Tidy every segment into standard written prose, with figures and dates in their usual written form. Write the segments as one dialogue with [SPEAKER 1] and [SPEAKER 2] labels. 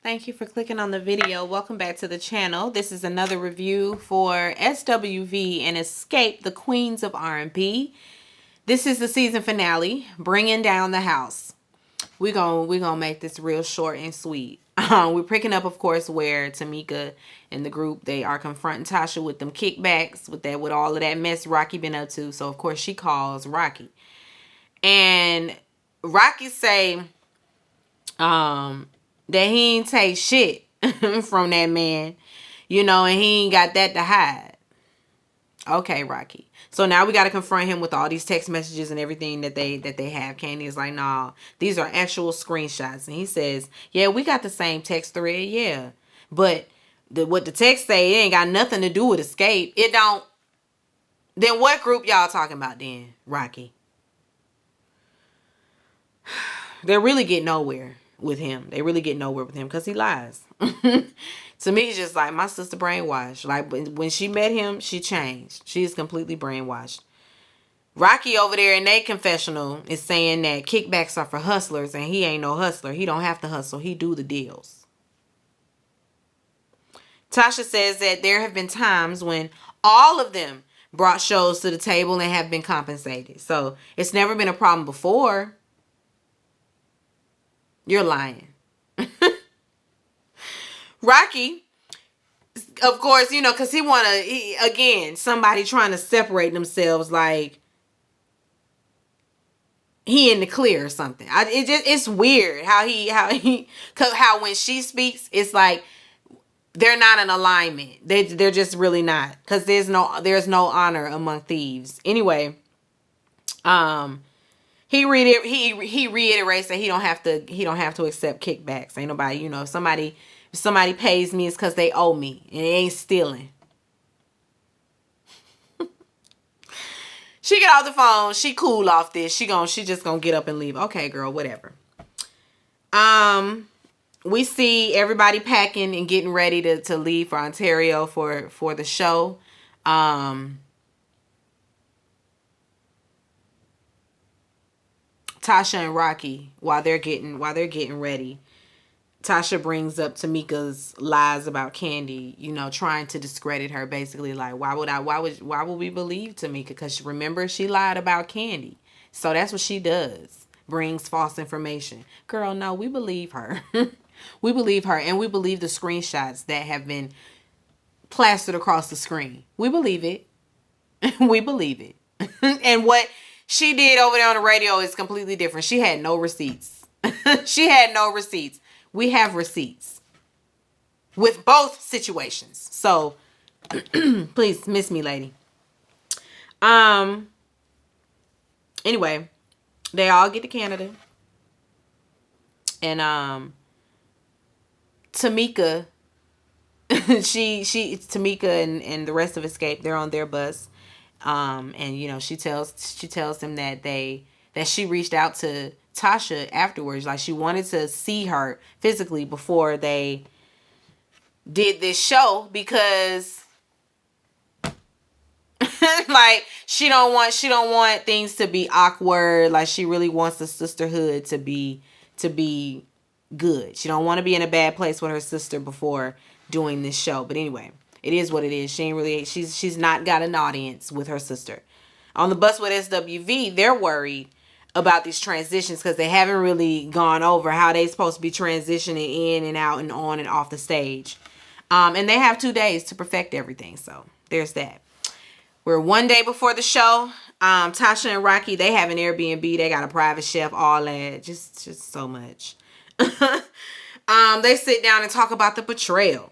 [SPEAKER 1] Thank you for clicking on the video. Welcome back to the channel. This is another review for SWV and Xscape, the Queens of R&B. This is the season finale, bringing down the house. We're gonna make this real short and sweet. We're picking up, of course, where Tamika and the group, they are confronting Tasha with them kickbacks, with all of that mess Rocky been up to. So of course she calls Rocky, and Rocky say, that he ain't take shit from that man, and he ain't got that to hide. Okay, Rocky. So now we got to confront him with all these text messages and everything that they have. Candy is like, nah, these are actual screenshots. And he says, yeah, we got the same text thread, yeah. But what the text say, it ain't got nothing to do with Xscape. It don't. Then what group y'all talking about then, Rocky? They're really getting nowhere with him. They really get nowhere with him because he lies. To me, it's just like, my sister brainwashed. Like, when she met him, she changed. She is completely brainwashed. Rocky over there in their confessional is saying that kickbacks are for hustlers, and he ain't no hustler. He don't have to hustle. He do the deals. Tasha says that there have been times when all of them brought shows to the table and have been compensated. So it's never been a problem before. You're lying. Rocky, of course, because he again, somebody trying to separate themselves, like he in the clear or something. It's weird how when she speaks, it's like they're not in alignment. They're just really not, because there's no honor among thieves. Anyway, he reiterates that he don't have to accept kickbacks. Ain't nobody, if somebody pays me, it's because they owe me, and it ain't stealing. She get off the phone. She cool off this. She just gonna get up and leave. Okay, girl, whatever. We see everybody packing and getting ready to leave for Ontario for the show. Tasha and Rocky, while they're getting ready, Tasha brings up Tamika's lies about Candy, trying to discredit her, basically like, why would we believe Tamika? Because remember, she lied about Candy. So that's what she does. Brings false information. Girl, no, we believe her. We believe her, and we believe the screenshots that have been plastered across the screen. We believe it. We believe it. And what she did over there on the radio is completely different. She had no receipts. She had no receipts. We have receipts with both situations. So please miss me, lady. Anyway, they all get to Canada. And Tamika, Tamika and the rest of Xscape, they're on their bus. And she tells them that she reached out to Tasha afterwards, like she wanted to see her physically before they did this show, because like she don't want things to be awkward. Like, she really wants the sisterhood to be good. She don't want to be in a bad place with her sister before doing this show. But anyway, it is what it is. She's not got an audience with her sister. On the bus with SWV, they're worried about these transitions because they haven't really gone over how they supposed to be transitioning in and out and on and off the stage. And they have 2 days to perfect everything. So there's that. We're 1 day before the show. Tasha and Rocky, they have an Airbnb. They got a private chef, all that. Just so much. They sit down and talk about the betrayal.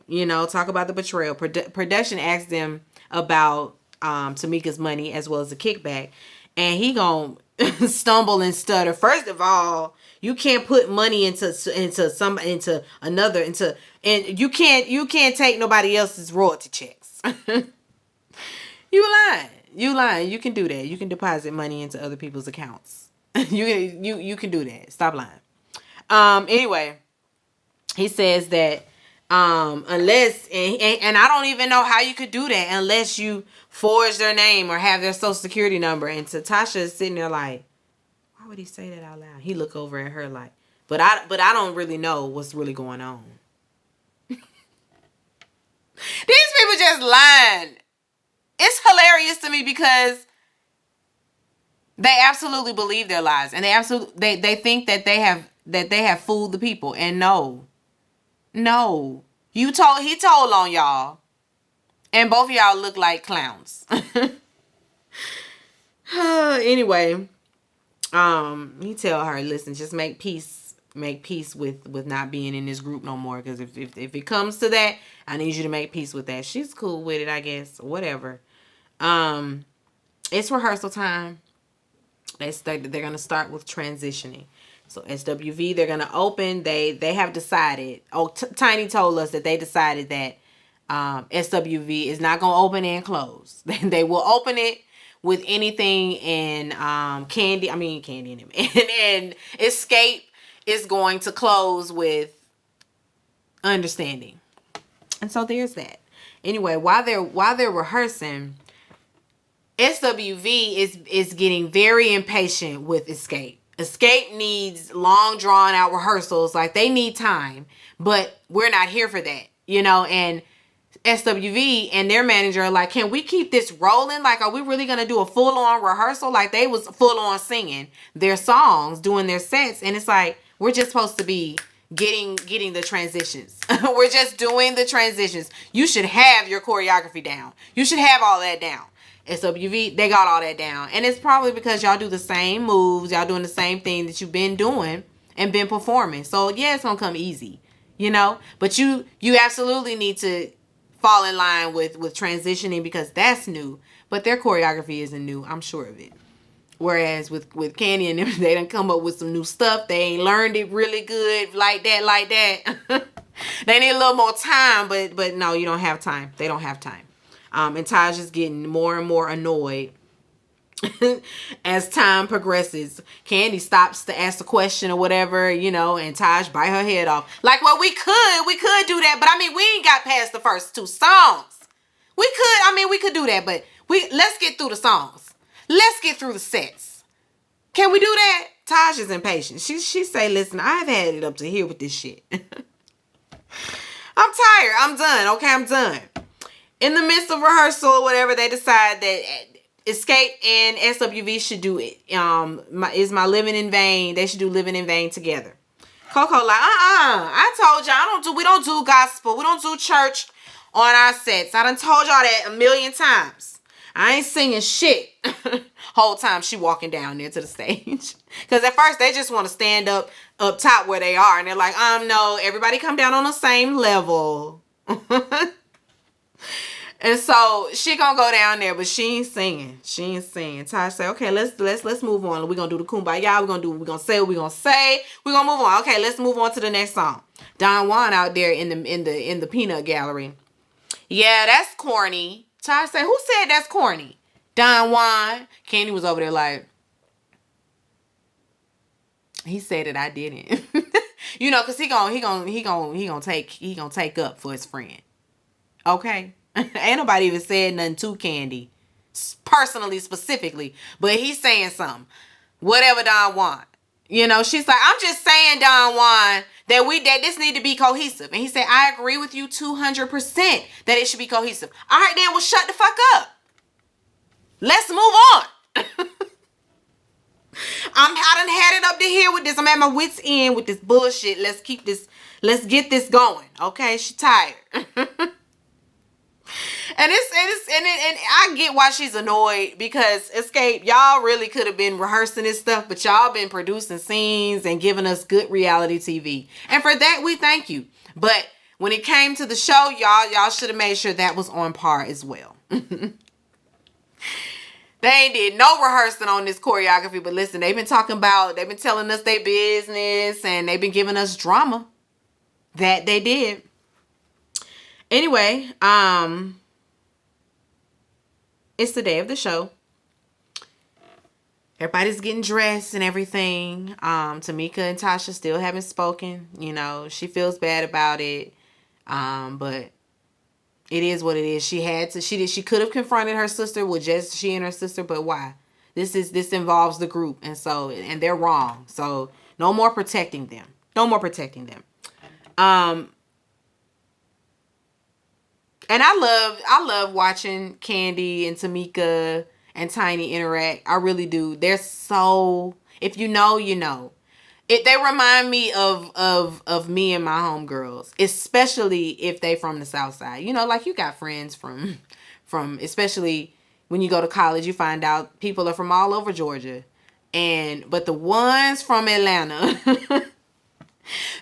[SPEAKER 1] Production asks them about Tamika's money as well as the kickback. And he gonna stumble and stutter. First of all, you can't put money and you can't take nobody else's royalty checks. You lying. You can do that. You can deposit money into other people's accounts. You can do that. Stop lying. Anyway, he says that unless and I don't even know how you could do that unless you forge their name or have their social security number. And Tasha is sitting there like, why would he say that out loud? He look over at her like, but I don't really know what's really going on. These people just lying. It's hilarious to me because they absolutely believe their lies, and they think that they have fooled the people. And no, he told on y'all, and both of y'all look like clowns. Anyway, he tell her, listen, just make peace with not being in this group no more, because if it comes to that, I need you to make peace with that. She's cool with it, I guess, whatever. It's rehearsal time. They're gonna start with transitioning. So SWV, they're gonna open. They have decided. Tiny told us that they decided that SWV is not gonna open and close. They will open it with anything in Candy and and Xscape is going to close with Understanding. And so there's that. Anyway, while they're rehearsing, SWV is getting very impatient with Xscape. Xscape needs long drawn out rehearsals, like they need time, but we're not here for that, and SWV and their manager are like, can we keep this rolling? Like, are we really gonna do a full on rehearsal? Like, they was full on singing their songs, doing their sets, and it's like, we're just supposed to be getting the transitions. We're just doing the transitions. You should have your choreography down. You should have all that down. SWV, they got all that down. And it's probably because y'all do the same moves. Y'all doing the same thing that you've been doing and been performing. So, yeah, it's going to come easy, But you absolutely need to fall in line with transitioning, because that's new. But their choreography isn't new. I'm sure of it. Whereas with Candy and them, they done come up with some new stuff. They ain't learned it really good like that. They need a little more time, but no, you don't have time. They don't have time. And Taj is getting more and more annoyed as time progresses. Candy stops to ask a question or whatever, and Taj bite her head off. Like, well, we could do that, but we ain't got past the first 2 songs. We could do that, but let's get through the songs. Let's get through the sets. Can we do that? Taj is impatient. She say, listen, I've had it up to here with this shit. I'm tired. I'm done. Okay, I'm done. In the midst of rehearsal or whatever, they decide that Xscape and SWV should do it. Is My Living in Vain. They should do Living in Vain together. Coco like, I told y'all we don't do gospel. We don't do church on our sets. I done told y'all that a million times. I ain't singing shit. Whole time she walking down there to the stage. Because at first they just want to stand up top where they are. And they're like, no, everybody come down on the same level. And so she gonna go down there, but she ain't singing. Taj say, okay, let's move on. We're gonna do the kumbaya. We're gonna say what we're gonna say. We're gonna move on. Okay, let's move on to the next song. Don Juan out there in the peanut gallery. Yeah, that's corny. Taj say, who said that's corny? Don Juan. Candy was over there like, he said it, I didn't. Cause he gonna take up for his friend. Okay. Ain't nobody even said nothing to Candy personally, specifically, but he's saying something. Whatever Don Juan. She's like, I'm just saying, Don Juan, that this need to be cohesive. And he said, I agree with you 200% that it should be cohesive. All right, then, well, shut the fuck up. Let's move on. I done had it up to here with this. I'm at my wit's end with this bullshit. Let's get this going. Okay, she tired. And I get why she's annoyed, because Xscape, y'all really could have been rehearsing this stuff, but y'all been producing scenes and giving us good reality TV. And for that, we thank you. But when it came to the show, y'all should have made sure that was on par as well. They ain't did no rehearsing on this choreography, but listen, they've been telling us their business, and they've been giving us drama. That they did. Anyway, it's the day of the show. Everybody's getting dressed and everything. Tamika and Tasha still haven't spoken. She feels bad about it. But it is what it is. She could have confronted her sister with just she and her sister, but why? This involves the group, and they're wrong. So no more protecting them. And I love watching Candy and Tamika and Tiny interact. I really do. They're so, if you know, you know. They remind me of me and my homegirls, especially if they from the South Side. You know, like you got friends from especially when you go to college, you find out people are from all over Georgia. But the ones from Atlanta,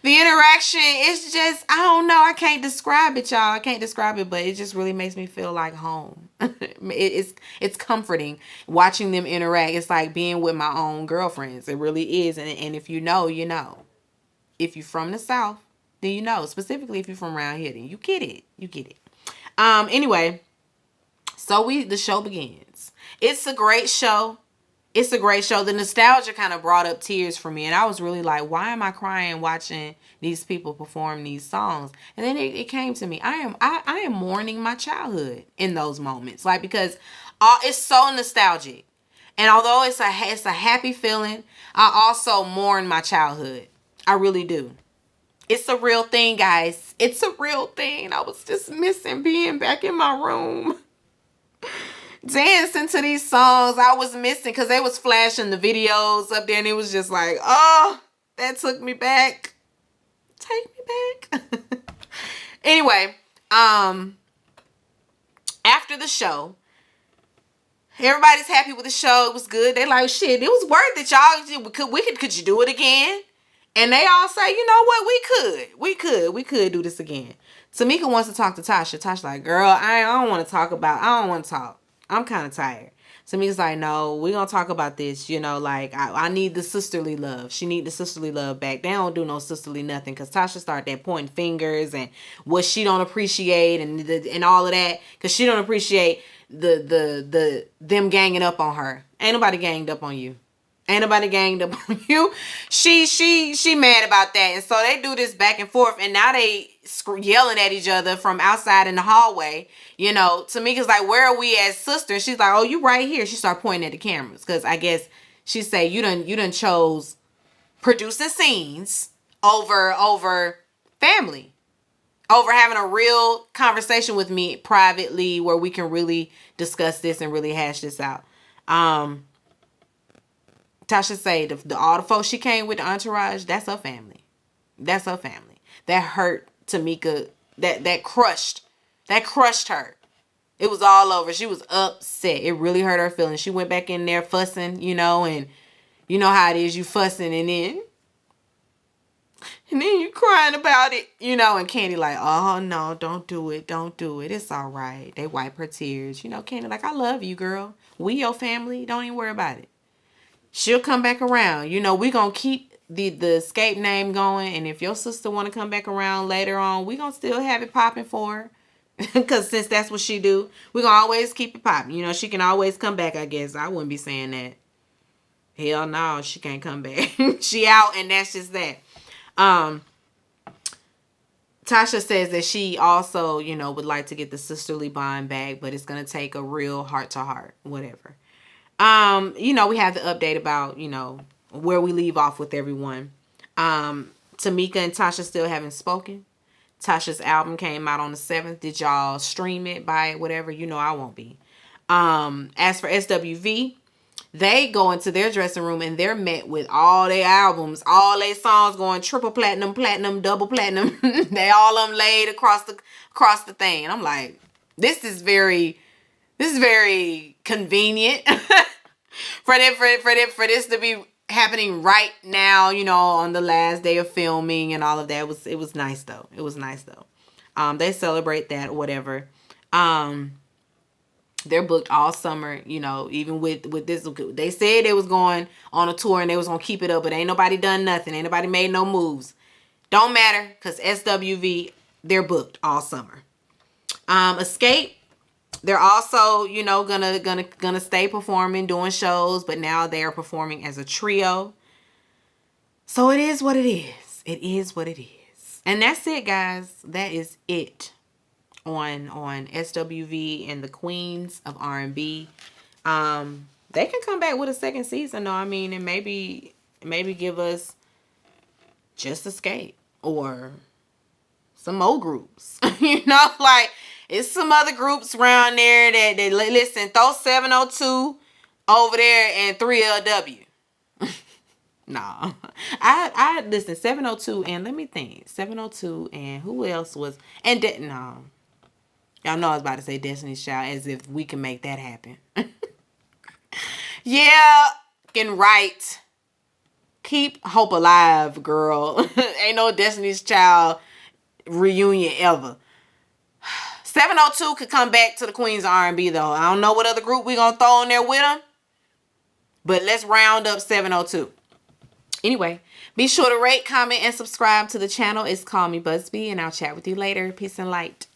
[SPEAKER 1] the interaction is just, I don't know, I can't describe it, y'all. I can't describe it, but it just really makes me feel like home. It's comforting watching them interact. It's like being with my own girlfriends. It really is. And if you know, you know. If you're from the South, then you know. Specifically if you're from around here, then you get it. You get it. Anyway, so the show begins. It's a great show. It's a great show. The nostalgia kind of brought up tears for me. And I was really like, why am I crying watching these people perform these songs? And then it came to me. I am mourning my childhood in those moments. Like, because it's so nostalgic. And although it's a happy feeling, I also mourn my childhood. I really do. It's a real thing, guys. It's a real thing. I was just missing being back in my room, dancing to these songs. I was missing because they was flashing the videos up there, and it was just like, oh, that took me back. Take me back. Anyway, after the show, everybody's happy with the show. It was good. They like, shit, it was worth it, y'all. Could you do it again? And they all say, you know what, we could do this again. Tamika wants to talk to Tasha. Tasha like, girl, I don't want to talk. I'm kind of tired. Tamika's like, no, we're going to talk about this. You know, like, I need the sisterly love. She need the sisterly love back. They don't do no sisterly nothing because Tasha started there pointing fingers and what she don't appreciate and all of that, because she don't appreciate them ganging up on her. Ain't nobody ganged up on you. Ain't nobody ganged up on you. She mad about that. And so they do this back and forth. And now they yelling at each other from outside in the hallway. You know, Tamika's like, where are we as sisters? She's like, oh, you right here. She started pointing at the cameras. Because I guess she say, you done chose producing scenes over family. Over having a real conversation with me privately where we can really discuss this and really hash this out. Tasha say all the folks she came with, the entourage, that's her family. That's her family. That hurt Tamika. That crushed her. It was all over. She was upset. It really hurt her feelings. She went back in there fussing, you know, and you know how it is. You fussing and then you crying about it, you know, and Candy like, oh no, don't do it. Don't do it. It's all right. They wipe her tears. You know, Candy like, I love you, girl. We your family. Don't even worry about it. She'll come back around. You know, we gonna keep the Xscape name going. And if your sister want to come back around later on, we gonna still have it popping for her. Because since that's what she do, we gonna always keep it popping. You know, she can always come back, I guess. I wouldn't be saying that. Hell no, she can't come back. She out and that's just that. Tasha says that she also, you know, would like to get the sisterly bond back, but it's gonna take a real heart-to-heart, whatever. You know, we have the update about, you know, where we leave off with everyone. Tamika and Tasha still haven't spoken. Tasha's album came out on the 7th. Did y'all stream it, buy it, whatever? You know I won't be. As for SWV, they go into their dressing room and they're met with all their albums, all their songs going triple platinum, platinum, double platinum. They all of them laid across the thing. And I'm like, this is very convenient for this to be happening right now, you know, on the last day of filming and all of that. It was nice though. It was nice though. They celebrate that or whatever. They're booked all summer, you know, even with this. They said they was going on a tour and they was going to keep it up, but ain't nobody done nothing. Ain't nobody made no moves. Don't matter, because SWV, they're booked all summer. Xscape, they're also, you know, gonna stay performing, doing shows, but now they are performing as a trio. So it is what it is. It is what it is. And that's it, guys. That is it on SWV and the Queens of R&B. They can come back with a second season though. I mean, and maybe give us just Xscape or some more groups. You know, like It's some other groups around there that listen, throw 702 over there and 3LW. No. I listen, 702 and let me think. 702 and who else was and no. Y'all know I was about to say Destiny's Child as if we can make that happen. Yeah, fucking right. Keep hope alive, girl. Ain't no Destiny's Child reunion ever. 702 could come back to the Queens of R&B though. I don't know what other group we gonna throw in there with them, but let's round up 702. Anyway, be sure to rate, comment, and subscribe to the channel. It's Call Me Busby, and I'll chat with you later. Peace and light.